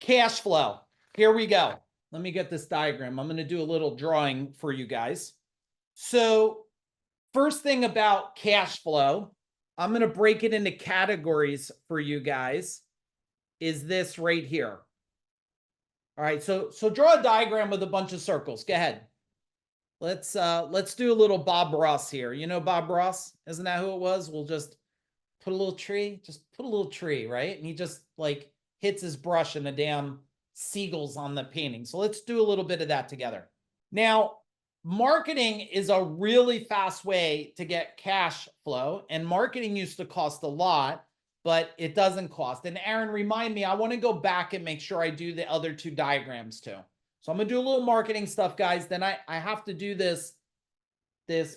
cash flow. Here we go. Let me get this diagram. I'm going to do a little drawing for you guys. So first thing about cash flow, I'm going to break it into categories for you guys, is this right here. All right, so draw a diagram with a bunch of circles. Go ahead. Let's do a little Bob Ross here. You know Bob Ross? Isn't that who it was? We'll just put a little tree, right? And he just like hits his brush and the damn seagulls on the painting. So let's do a little bit of that together. Now, marketing is a really fast way to get cash flow, and marketing used to cost a lot, but it doesn't cost. And Aaron, remind me, I want to go back and make sure I do the other two diagrams too. So I'm going to do a little marketing stuff, guys. Then I have to do this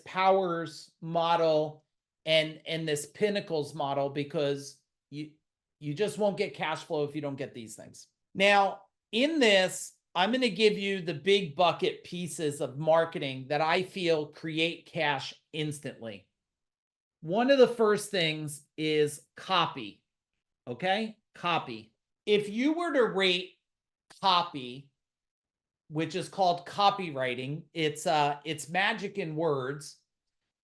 powers model and this pinnacles model, because you just won't get cash flow if you don't get these things. Now, in this, I'm going to give you the big bucket pieces of marketing that I feel create cash instantly. One of the first things is copy. Okay? Copy. If you were to rate copy, which is called copywriting, it's magic in words.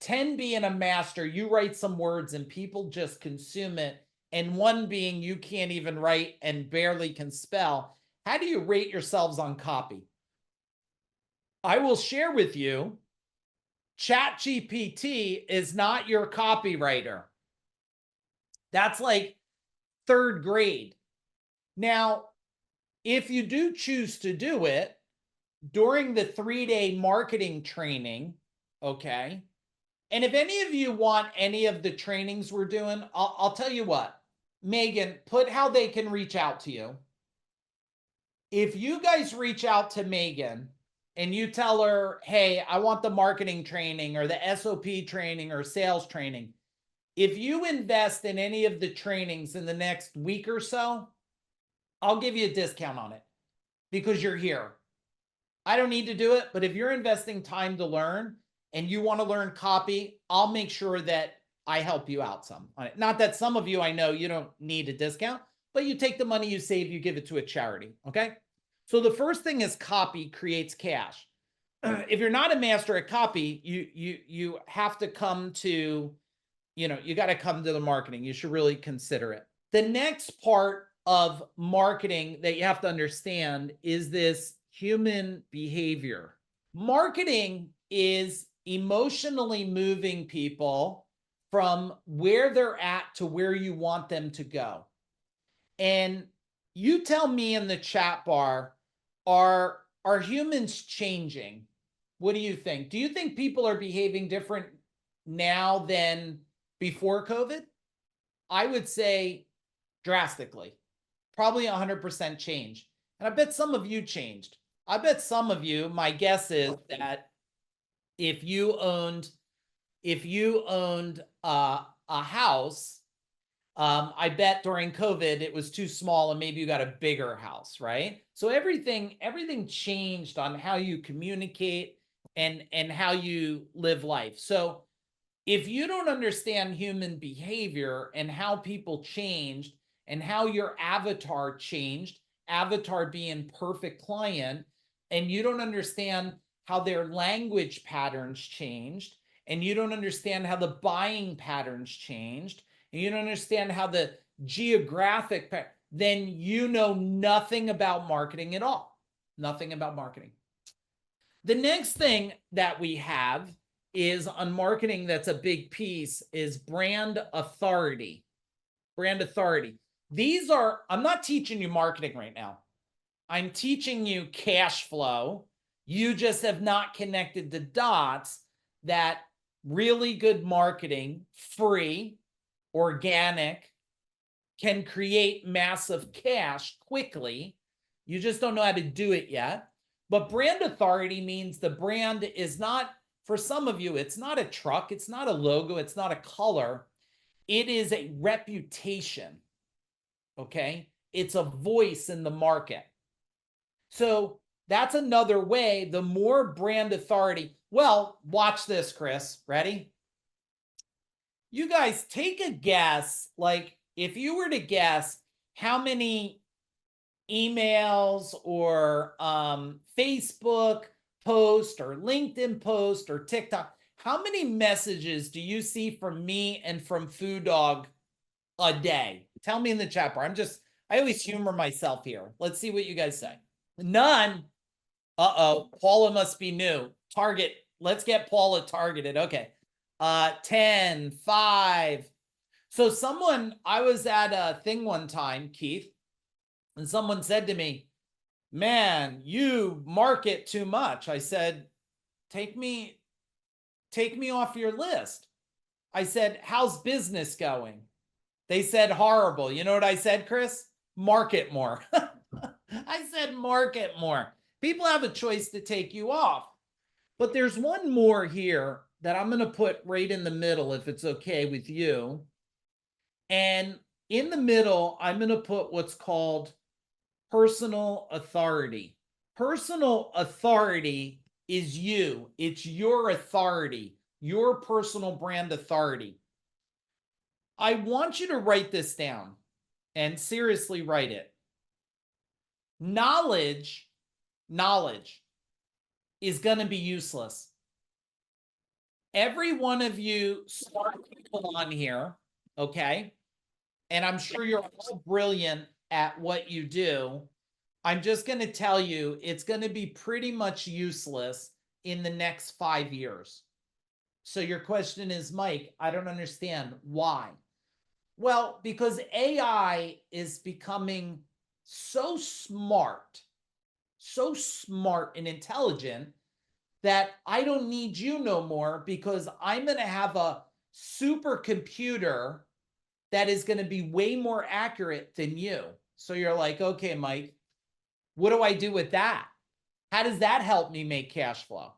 10 being a master, you write some words and people just consume it. And 1 being you can't even write and barely can spell. How do you rate yourselves on copy? I will share with you, ChatGPT is not your copywriter. That's like 3rd grade. Now, if you do choose to do it during the 3-day marketing training, okay, and if any of you want any of the trainings we're doing, I'll tell you what, Megan, put how they can reach out to you. If you guys reach out to Megan and you tell her, hey, I want the marketing training or the SOP training or sales training, if you invest in any of the trainings in the next week or so, I'll give you a discount on it because you're here. I don't need to do it, but if you're investing time to learn and you want to learn copy, I'll make sure that I help you out some on it. Not that some of you, I know you don't need a discount, but you take the money you save, you give it to a charity. Okay. So the first thing is copy creates cash. If you're not a master at copy, you have to come to, you got to come to the marketing. You should really consider it. The next part of marketing that you have to understand is this human behavior. Marketing is emotionally moving people from where they're at to where you want them to go. And you tell me in the chat bar, are humans changing? What do you think? Do you think people are behaving different now than before COVID? I would say drastically, probably 100% change. And I bet some of you changed. I bet some of you, my guess is that if you owned a house, I bet during COVID it was too small and maybe you got a bigger house, right? So everything changed on how you communicate and how you live life. So if you don't understand human behavior and how people changed and how your avatar changed, avatar being perfect client, and you don't understand how their language patterns changed, and you don't understand how the buying patterns changed, and you don't understand how the geographic, then you know nothing about marketing at all. Nothing about marketing. The next thing that we have is on marketing that's a big piece is brand authority. Brand authority. These are, I'm not teaching you marketing right now. I'm teaching you cash flow. You just have not connected the dots that really good marketing, free, organic, can create massive cash quickly. You just don't know how to do it yet. But brand authority means the brand is not, for some of you, it's not a truck, it's not a logo, it's not a color. It is a reputation, okay? It's a voice in the market. So that's another way, the more brand authority. Well, watch this, Chris. Ready? You guys take a guess, like if you were to guess how many emails or Facebook post or LinkedIn post or TikTok, how many messages do you see from me and from Food Dog a day? Tell me in the chat bar. I always humor myself here. Let's see what you guys say. None. Uh-oh, Paula must be new. Target. Let's get Paula targeted. Okay. 10, 5. So I was at a thing one time, Keith, and someone said to me, man, you market too much. I said, take me off your list. I said, how's business going? They said, horrible. You know what I said, Chris? Market more. I said, market more. People have a choice to take you off. But there's one more here that I'm going to put right in the middle, if it's okay with you. And in the middle, I'm going to put what's called personal authority. Personal authority is you. It's your authority, your personal brand authority. I want you to write this down and seriously write it. Knowledge is going to be useless. Every one of you smart people on here, okay? And I'm sure you're all brilliant at what you do. I'm just going to tell you, it's going to be pretty much useless in the next 5 years. So your question is, Mike, I don't understand why. Well, because AI is becoming so smart and intelligent that I don't need you no more, because I'm going to have a supercomputer that is going to be way more accurate than you. So you're like, okay, Mike, what do I do with that? How does that help me make cash flow?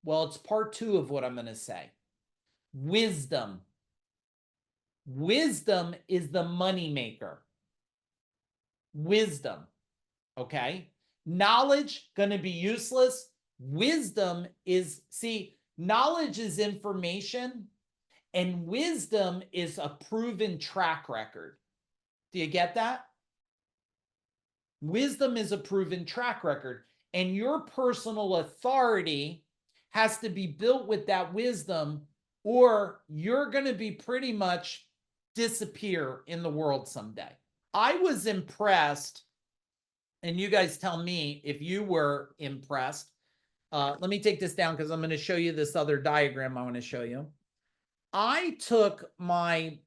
Well, it's part 2 of what I'm going to say. Wisdom. Wisdom is the money maker. Wisdom. Okay. Knowledge going to be useless. Wisdom is, see, knowledge is information and wisdom is a proven track record. Do you get that? Wisdom is a proven track record, and your personal authority has to be built with that wisdom, or you're going to be pretty much disappear in the world someday. I was impressed, and you guys tell me if you were impressed. Let me take this down because I'm going to show you this other diagram I want to show you. I took my,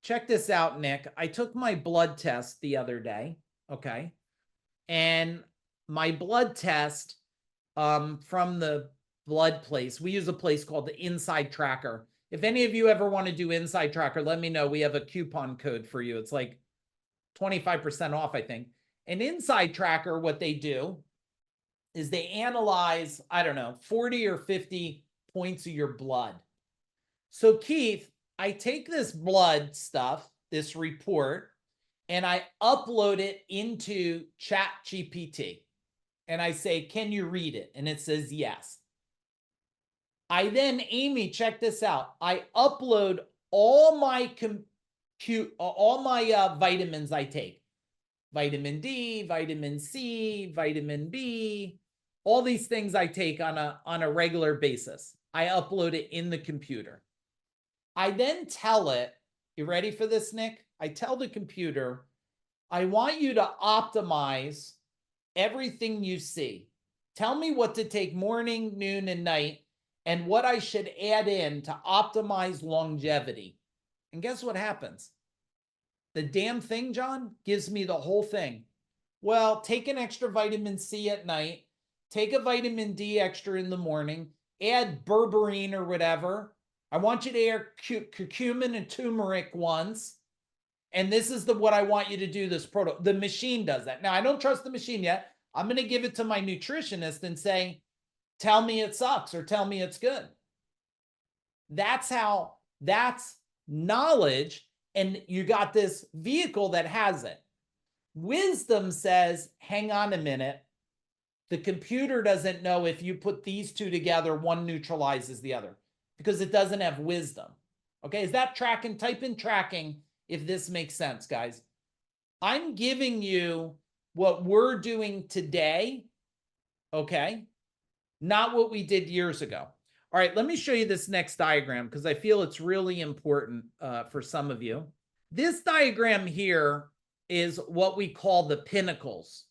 check this out, Nick. I took my blood test the other day, okay? And my blood test from the blood place, we use a place called the Inside Tracker. If any of you ever want to do Inside Tracker, let me know. We have a coupon code for you. It's like 25% off, I think. And Inside Tracker, what they do is they analyze, I don't know, 40 or 50 points of your blood. So Keith, I take this blood stuff, this report, and I upload it into ChatGPT. And I say, can you read it? And it says yes. I then, Amy, check this out. I upload all my vitamins I take. Vitamin D, vitamin C, vitamin B, all these things I take on a regular basis. I upload it in the computer. I then tell it, you ready for this, Nick? I tell the computer, I want you to optimize everything you see. Tell me what to take morning, noon, and night, and what I should add in to optimize longevity. And guess what happens? The damn thing, John, gives me the whole thing. Well, take an extra vitamin C at night, take a vitamin D extra in the morning, add berberine or whatever. I want you to add curcumin and turmeric once. And this is what I want you to do, this protocol. The machine does that. Now, I don't trust the machine yet. I'm going to give it to my nutritionist and say, tell me it sucks or tell me it's good. That's knowledge. And you got this vehicle that has it. Wisdom says, hang on a minute. The computer doesn't know if you put these two together, one neutralizes the other because it doesn't have wisdom. Okay, is that tracking? Type in tracking if this makes sense, guys. I'm giving you what we're doing today, okay, not what we did years ago. All right, let me show you this next diagram because I feel it's really important for some of you. This diagram here is what we call the pinnacles.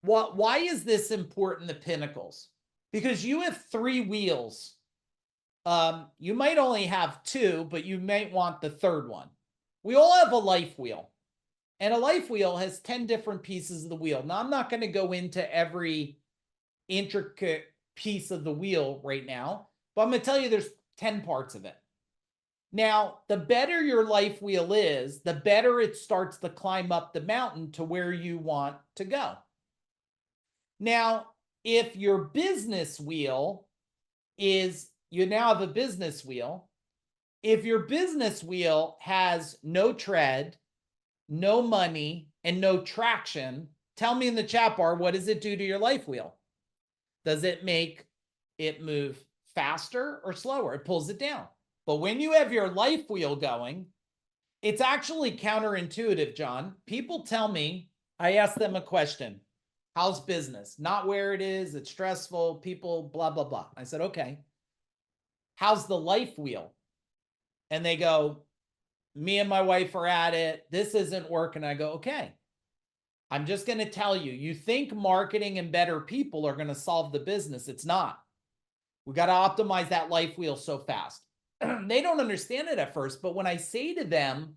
Why is this important, the pinnacles? Because you have 3 wheels. You might only have 2, but you might want the third one. We all have a life wheel, and a life wheel has 10 different pieces of the wheel. Now, I'm not going to go into every intricate piece of the wheel right now, but I'm going to tell you there's 10 parts of it. Now, the better your life wheel is, the better it starts to climb up the mountain to where you want to go. Now, if your business wheel is, you now have a business wheel. If your business wheel has no tread, no money, and no traction, tell me in the chat bar, what does it do to your life wheel? Does it make it move faster or slower? It pulls it down. But when you have your life wheel going, it's actually counterintuitive, John. People tell me, I ask them a question. How's business? Not where it is. It's stressful. People, blah, blah, blah. I said, okay. How's the life wheel? And they go, me and my wife are at it. This isn't working. I go, okay. I'm just going to tell you, you think marketing and better people are going to solve the business. It's not. We got to optimize that life wheel so fast. They don't understand it at first, but when I say to them,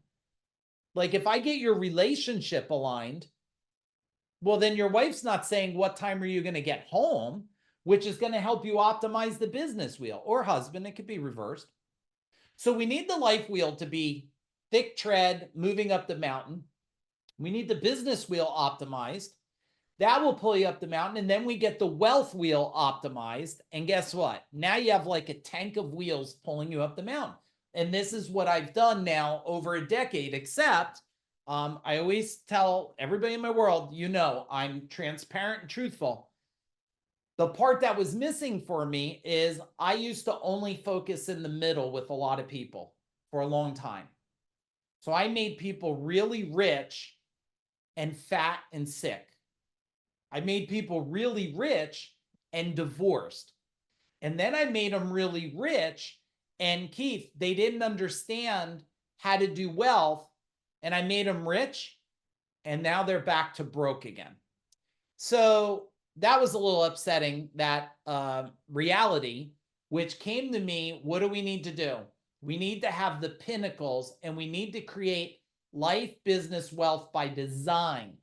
like, if I get your relationship aligned, well, then your wife's not saying, what time are you going to get home, which is going to help you optimize the business wheel, or husband. It could be reversed. So we need the life wheel to be thick tread, moving up the mountain. We need the business wheel optimized. That will pull you up the mountain. And then we get the wealth wheel optimized. And guess what? Now you have like a tank of wheels pulling you up the mountain. And this is what I've done now over a decade, except I always tell everybody in my world, you know, I'm transparent and truthful. The part that was missing for me is I used to only focus in the middle with a lot of people for a long time. So I made people really rich and fat and sick. I made people really rich and divorced. And then I made them really rich. And Keith, they didn't understand how to do wealth. And I made them rich. And now they're back to broke again. So that was a little upsetting, that reality, which came to me. What do we need to do? We need to have the pinnacles, and we need to create life, business, wealth by design.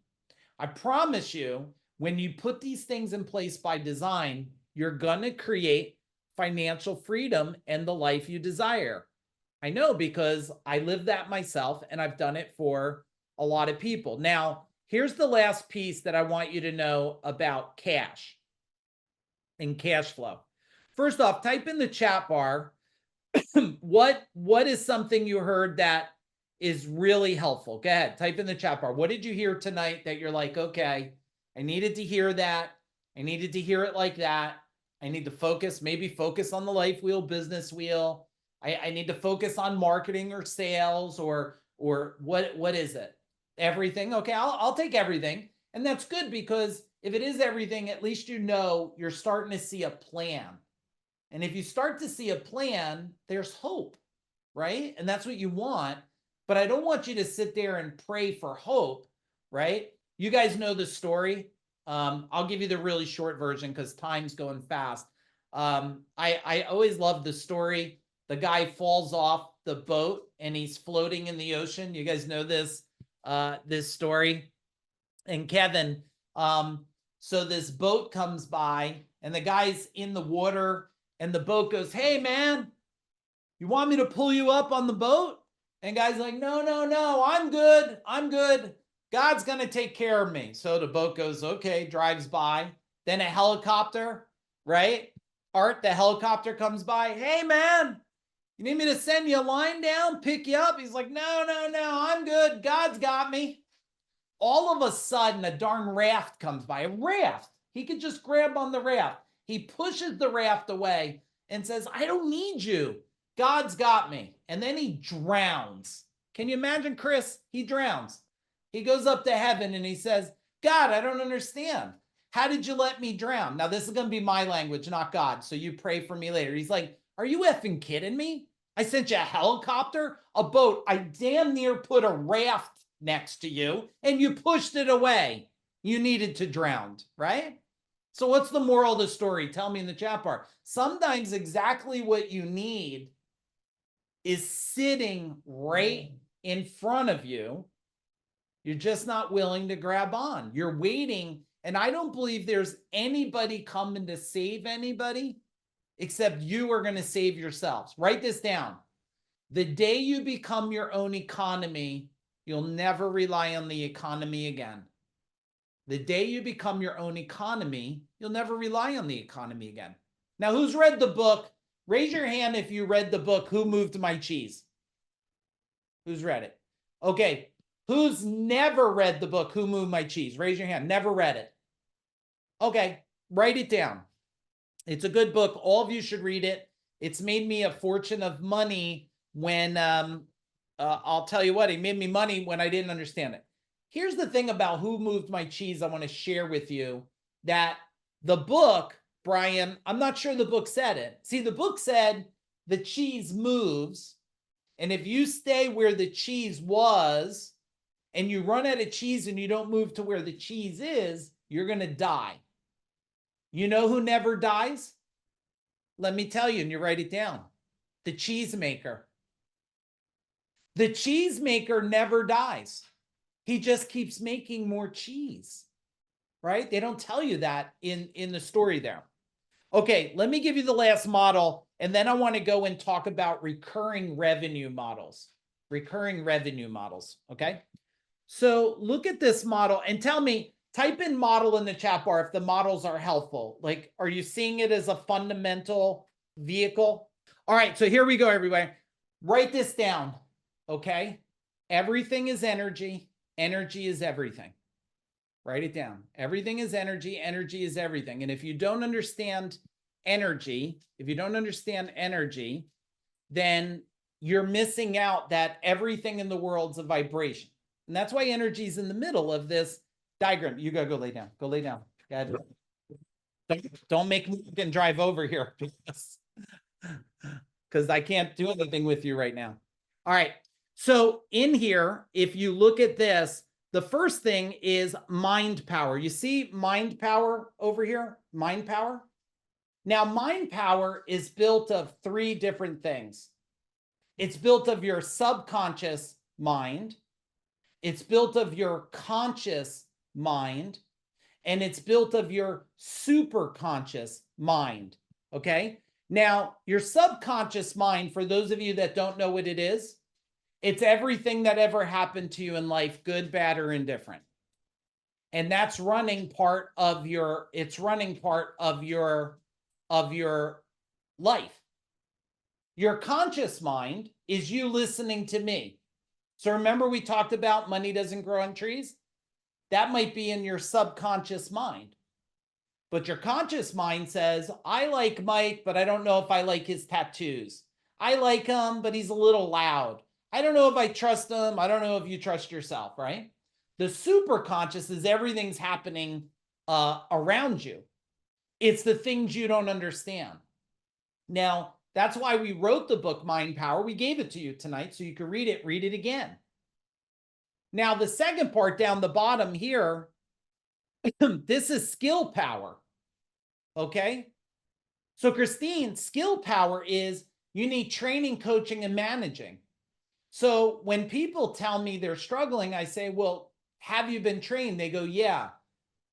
I promise you, when you put these things in place by design, you're going to create financial freedom and the life you desire. I know, because I live that myself, and I've done it for a lot of people. Now, here's the last piece that I want you to know about cash and cash flow. First off, type in the chat bar, what is something you heard that is really helpful? Go ahead, type in the chat bar. What did you hear tonight that you're like, okay, I needed to hear that. I needed to hear it like that. I need to focus, maybe focus on the life wheel, business wheel. I need to focus on marketing or sales, or what is it? Everything. Okay, I'll take everything. And that's good, because if it is everything, at least you know you're starting to see a plan. And if you start to see a plan, there's hope, right? And that's what you want. But I don't want you to sit there and pray for hope, right? You guys know the story. I'll give you the really short version because time's going fast. I always love the story. The guy falls off the boat and he's floating in the ocean. You guys know this story. And Kevin, so this boat comes by and the guy's in the water, and the boat goes, hey man, you want me to pull you up on the boat? And guy's like, no, I'm good. God's going to take care of me. So the boat goes, okay, drives by. Then a helicopter, right? Art, the helicopter comes by. Hey man, you need me to send you a line down, pick you up? He's like, no, I'm good. God's got me. All of a sudden, a darn raft comes by, a raft. He could just grab on the raft. He pushes the raft away and says, I don't need you. God's got me. And then he drowns. Can you imagine, Chris? He drowns. He goes up to heaven and he says, God, I don't understand. How did you let me drown? Now, this is going to be my language, not God. So you pray for me later. He's like, are you effing kidding me? I sent you a helicopter, a boat. I damn near put a raft next to you and you pushed it away. You needed to drown, right? So what's the moral of the story? Tell me in the chat bar. Sometimes exactly what you need is sitting right in front of you. You're just not willing to grab on. You're waiting. And I don't believe there's anybody coming to save anybody except you are going to save yourselves. Write this down. The day you become your own economy, you'll never rely on the economy again. The day you become your own economy, you'll never rely on the economy again. Now, who's read the book? Raise your hand if you read the book, Who Moved My Cheese? Who's read it? Okay. Who's never read the book, Who Moved My Cheese? Raise your hand. Never read it. Okay. Write it down. It's a good book. All of you should read it. It's made me a fortune of money when, I'll tell you what, it made me money when I didn't understand it. Here's the thing about Who Moved My Cheese I want to share with you, that the book, Brian, I'm not sure the book said it. See, the book said the cheese moves, and if you stay where the cheese was and you run out of cheese and you don't move to where the cheese is, you're going to die. You know who never dies? Let me tell you, and you write it down. The cheesemaker. The cheesemaker never dies. He just keeps making more cheese, right? They don't tell you that in the story there. Okay, let me give you the last model, and then I want to go and talk about recurring revenue models. Recurring revenue models, okay? So look at this model and tell me, type in model in the chat bar if the models are helpful. Like, are you seeing it as a fundamental vehicle? All right, so here we go, everybody. Write this down, okay? Everything is energy. Energy is everything. Write it down. Everything is energy. Energy is everything. And if you don't understand energy, then you're missing out that everything in the world's a vibration. And that's why energy is in the middle of this diagram. You gotta go lay down. Go lay down. Don't make me drive over here because I can't do anything with you right now. All right. So in here, if you look at this, the first thing is mind power. You see mind power over here? Mind power? Now, mind power is built of three different things. It's built of your subconscious mind. It's built of your conscious mind. And it's built of your superconscious mind. Okay? Now, your subconscious mind, for those of you that don't know what it is, it's everything that ever happened to you in life, good, bad, or indifferent. And that's running part of your, life. Your conscious mind is you listening to me. So remember we talked about money doesn't grow on trees? That might be in your subconscious mind. But your conscious mind says, I like Mike, but I don't know if I like his tattoos. I like him, but he's a little loud. I don't know if I trust him. I don't know if you trust yourself, right? The superconscious is everything's happening around you. It's the things you don't understand. Now, that's why we wrote the book, Mind Power. We gave it to you tonight so you can read it again. Now, the second part down the bottom here, this is skill power. Okay? So, Christine, skill power is you need training, coaching, and managing. So when people tell me they're struggling, I say, well, have you been trained? They go, yeah.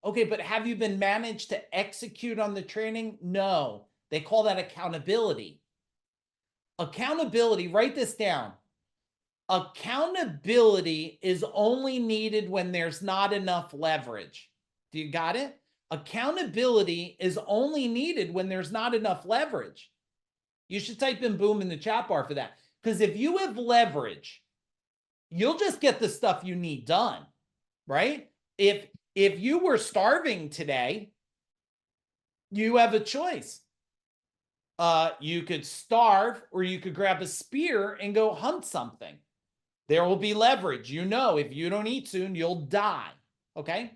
Okay, but have you been managed to execute on the training? No. They call that accountability. Accountability, write this down. Accountability is only needed when there's not enough leverage. Do you got it? Accountability is only needed when there's not enough leverage. You should type in boom in the chat bar for that. Because if you have leverage, you'll just get the stuff you need done, right? If you were starving today, you have a choice. You could starve or you could grab a spear and go hunt something. There will be leverage. You know, if you don't eat soon, you'll die, okay?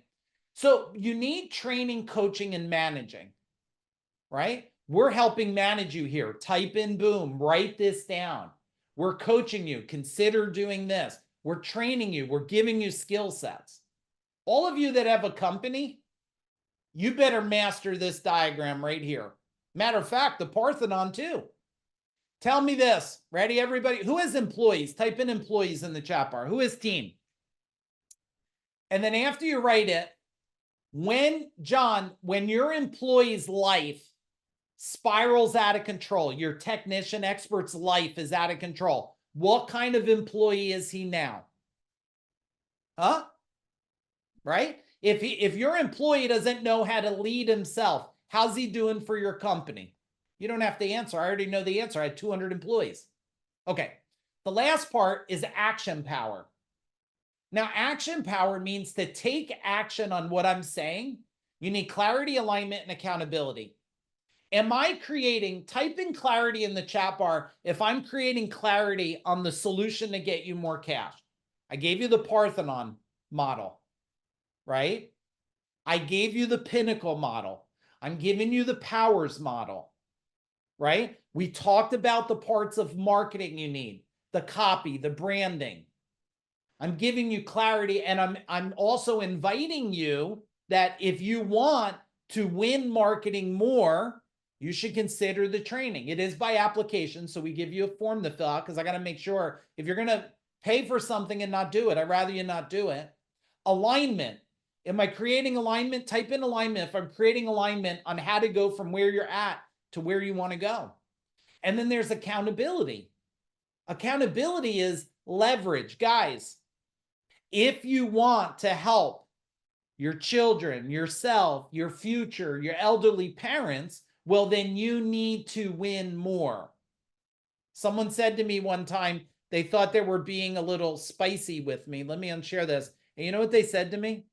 So you need training, coaching, and managing, right? We're helping manage you here. Type in boom, write this down. We're coaching you. Consider doing this. We're training you. We're giving you skill sets. All of you that have a company, you better master this diagram right here. Matter of fact, the Parthenon too. Tell me this. Ready, everybody? Who has employees? Type in employees in the chat bar. Who has team? And then after you write it, when your employee's life spirals out of control, your technician expert's life is out of control, what kind of employee is he now? Huh? Right? If your employee doesn't know how to lead himself, how's he doing for your company? You don't have to answer. I already know the answer. I had 200 employees. Okay. The last part is action power. Now, action power means to take action on what I'm saying. You need clarity, alignment, and accountability. Am I creating, type in clarity in the chat bar if I'm creating clarity on the solution to get you more cash. I gave you the Parthenon model, right? I gave you the Pinnacle model. I'm giving you the Powers model, right? We talked about the parts of marketing you need, the copy, the branding. I'm giving you clarity, and I'm also inviting you that if you want to win marketing more, you should consider the training. It is by application, so we give you a form to fill out because I got to make sure if you're going to pay for something and not do it, I'd rather you not do it. Alignment. Am I creating alignment? Type in alignment if I'm creating alignment on how to go from where you're at to where you want to go. And then there's accountability. Accountability is leverage. Guys, if you want to help your children, yourself, your future, your elderly parents, well, then you need to win more. Someone said to me one time, they thought they were being a little spicy with me. Let me unshare this. And you know what they said to me?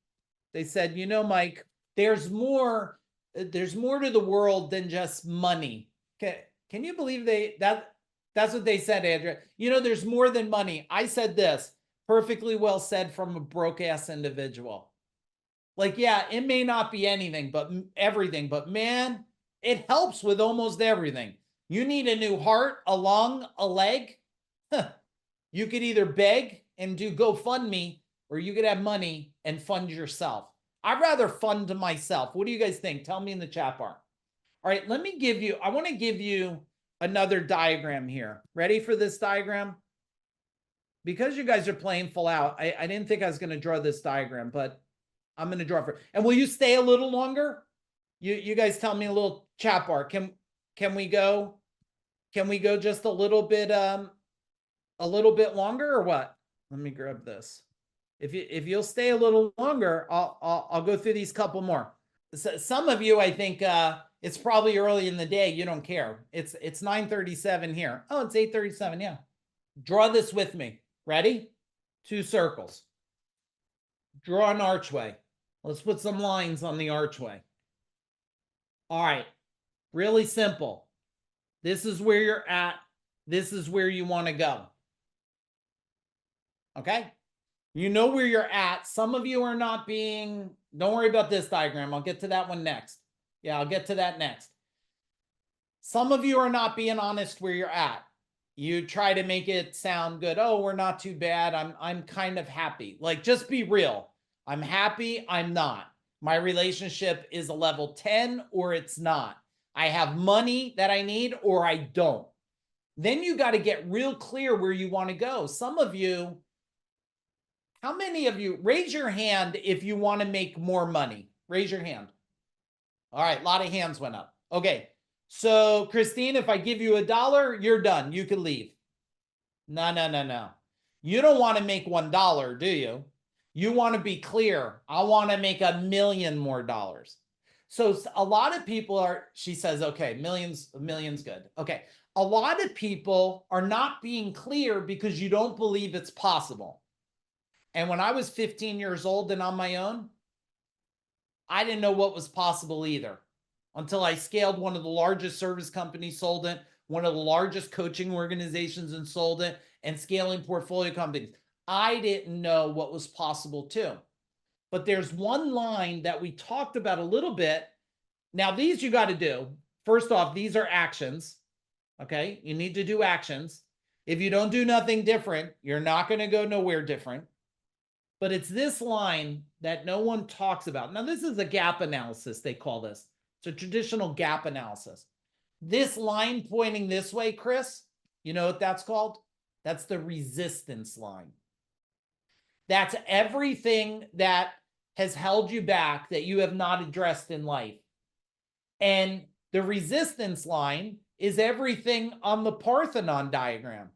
They said, you know, Mike, there's more to the world than just money. Can you believe that's what they said, Andrea? You know, there's more than money. I said this, perfectly well said from a broke ass individual. Like, yeah, it may not be anything, but everything, but man, it helps with almost everything. You need a new heart, a lung, a leg. You could either beg and do GoFundMe, or you could have money and fund yourself. I'd rather fund myself. What do you guys think? Tell me in the chat bar. All right, I want to give you another diagram here. Ready for this diagram? Because you guys are playing full out, I didn't think I was going to draw this diagram, but I'm going to draw for it. And will you stay a little longer? You guys tell me a little chat bar. Can we go just a little bit longer or what? Let me grab this. If you'll stay a little longer, I'll go through these couple more. So some of you, I think it's probably early in the day. You don't care. It's 9:37 here. Oh, it's 8:37. Yeah. Draw this with me. Ready? 2 circles. Draw an archway. Let's put some lines on the archway. All right. Really simple. This is where you're at. This is where you want to go. Okay? You know where you're at. Some of you are not being, don't worry about this diagram. I'll get to that one next. Yeah, I'll get to that next. Some of you are not being honest where you're at. You try to make it sound good. Oh, we're not too bad. I'm kind of happy. Like, just be real. I'm happy. I'm not. My relationship is a level 10 or it's not. I have money that I need or I don't. Then you got to get real clear where you want to go. Some of you, how many of you, raise your hand if you want to make more money? Raise your hand. All right, a lot of hands went up. Okay, so Christine, if I give you $1, you're done. You can leave. No. You don't want to make $1, do you? You want to be clear. I want to make $1 million more dollars. So a lot of people are, she says, okay, millions good. Okay. A lot of people are not being clear because you don't believe it's possible. And when I was 15 years old and on my own, I didn't know what was possible either until I scaled one of the largest service companies, sold it, one of the largest coaching organizations and sold it, and scaling portfolio companies. I didn't know what was possible too. but there's one line that we talked about a little bit. Now, these you got to do. First off, these are actions. Okay. You need to do actions. If you don't do nothing different, you're not going to go nowhere different. But it's this line that no one talks about. Now, this is a gap analysis, they call this. It's a traditional gap analysis. This line pointing this way, Chris, you know what that's called? That's the resistance line. That's everything that has held you back that you have not addressed in life. And the resistance line is everything on the Parthenon diagram.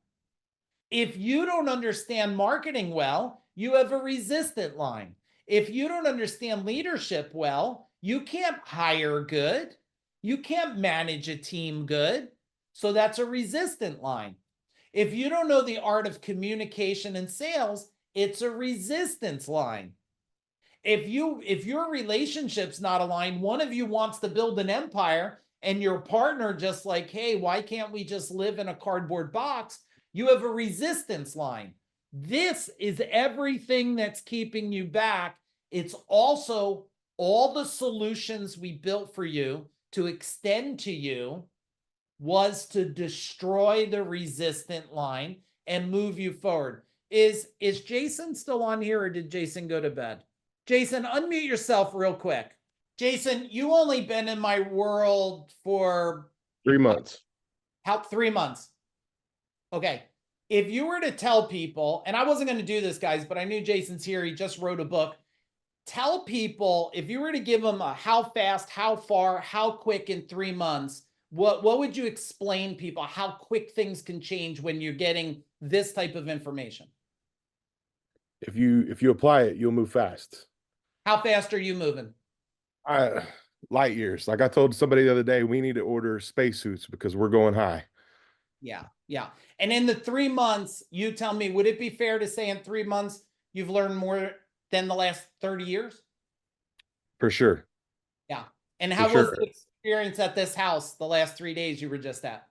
If you don't understand marketing well, you have a resistant line. If you don't understand leadership well, you can't hire good. You can't manage a team good. So that's a resistant line. If you don't know the art of communication and sales, it's a resistance line. If your relationship's not aligned, one of you wants to build an empire and your partner just like, hey, why can't we just live in a cardboard box? You have a resistance line. This is everything that's keeping you back. It's also all the solutions we built for you to extend to you was to destroy the resistant line and move you forward. Is Jason still on here, or did Jason go to bed? Jason, unmute yourself real quick. Jason, you only been in my world for 3 months. How 3 months? Okay. If you were to tell people, and I wasn't going to do this, guys, but I knew Jason's here. He just wrote a book. Tell people, if you were to give them a how fast, how far, how quick in 3 months, what would you explain people how quick things can change when you're getting this type of information? If you apply it, you'll move fast. How fast are you moving? Light years. Like I told somebody the other day, we need to order spacesuits because we're going high. Yeah. Yeah. And in the 3 months, you tell me, would it be fair to say in 3 months, you've learned more than the last 30 years? For sure. Yeah. And how was the experience at this house the last 3 days you were just at?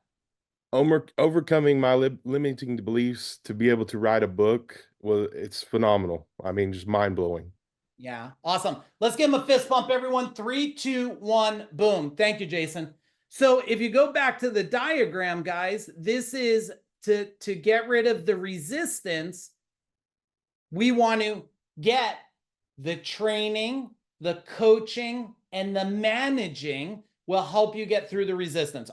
Overcoming my limiting beliefs to be able to write a book, well, it's phenomenal. I mean, just mind blowing. Yeah. Awesome. Let's give him a fist bump, everyone. 3, 2, 1, boom. Thank you, Jason. So if you go back to the diagram, guys, this is to get rid of the resistance. We want to get the training, the coaching, and the managing will help you get through the resistance.